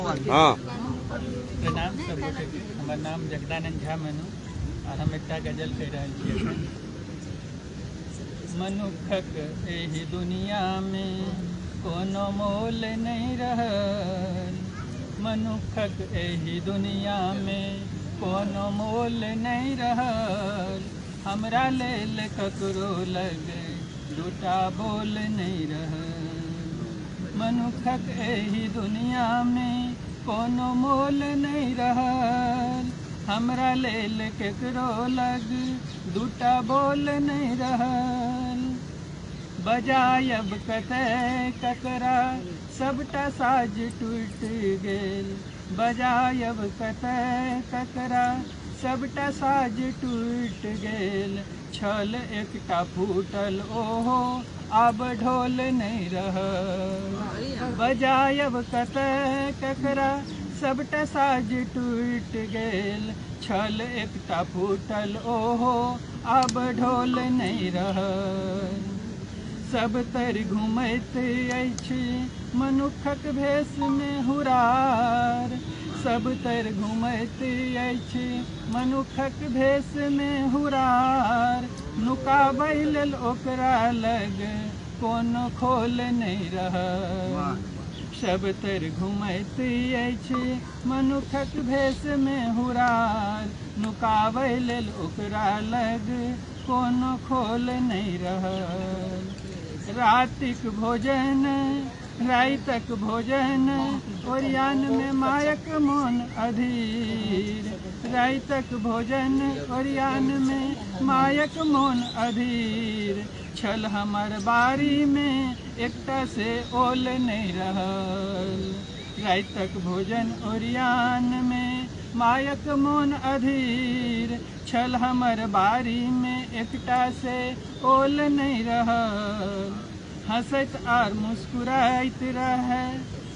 हाँ प्रणाम सब गोटे के। हमार नाम जगदानंद झा मनु और हम एक गजल कह रहे छे। मनुखक एही दुनिया में कोनो मोल नहीं रहल, मनुखक एही दुनिया में कोनो मोल नहीं रहल, हमरा लेल ककरो लगे दूटा बोल नहीं रहल। मनुखक एही दुनिया में कोनो मोल नहीं रहल, हमरा लेल केकरो लग दूटा बोल नहीं रहल। बजायब कते ककरा सबटा साज टूट गेल, बजायब कते ककरा सबटा साज टूट गेल। छल एकटा फूटल ओहो आब ढोल नहीं रहल, बजायब कते ककरा सबटा साज टूट गेल। छल एकटा फूटल ओहो आब ढोल नहीं रहल। सब तर घुमैत अछि मनुखक भेष में हुरार, सब तर घुमैत अछि मनुखक भेष में हुरार। नुकाबै लेल ओकरा लग कोनो खोल नहीं रहल। सब तर घुमैत अछि मनुखक भेष में हुरार, नुकाबै लेल ओकरा लग कोनो खोल नहीं रहल। रातिक भोजन रातक भोजन ओरियान में मायक मोन अधीर, रातक भोजन ओरियान में मायक मोन अधीर। छल हमर बारी में एकटा से ओल नहीं रहल, रातक भोजन ओरियान में मायक मोन अधीर। छल हमर बारी में एकटा से ओल नहीं रहल। हंसैत आर मुस्कुराइत रहे,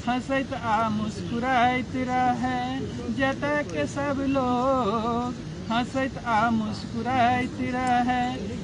हंसैत आ मुस्कुराइत रहे जतऽ के सब लोग, हंसैत आ मुस्कुराइत रहे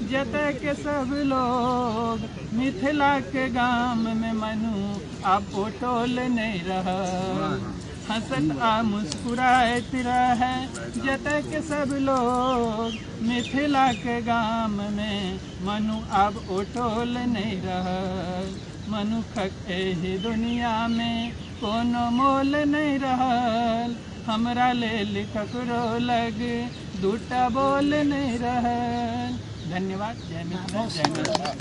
जतऽ के सब लोग। मिथिला के गाम में मनु आब पोटोल नहीं रहल, हंसत आ मुस्कुराइत रहे जतऽ के सब लोग। मिथिला के गाम में मनु आब ओटोल नहीं रहल। मनुखक एही दुनिया में कोनो मोल नहीं रहल, हमरा लेल ककरो लग दूटा बोल नहीं रहल। धन्यवाद। जय मिथिला, जय मिथिला।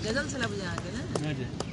गजल से बुझा के ना।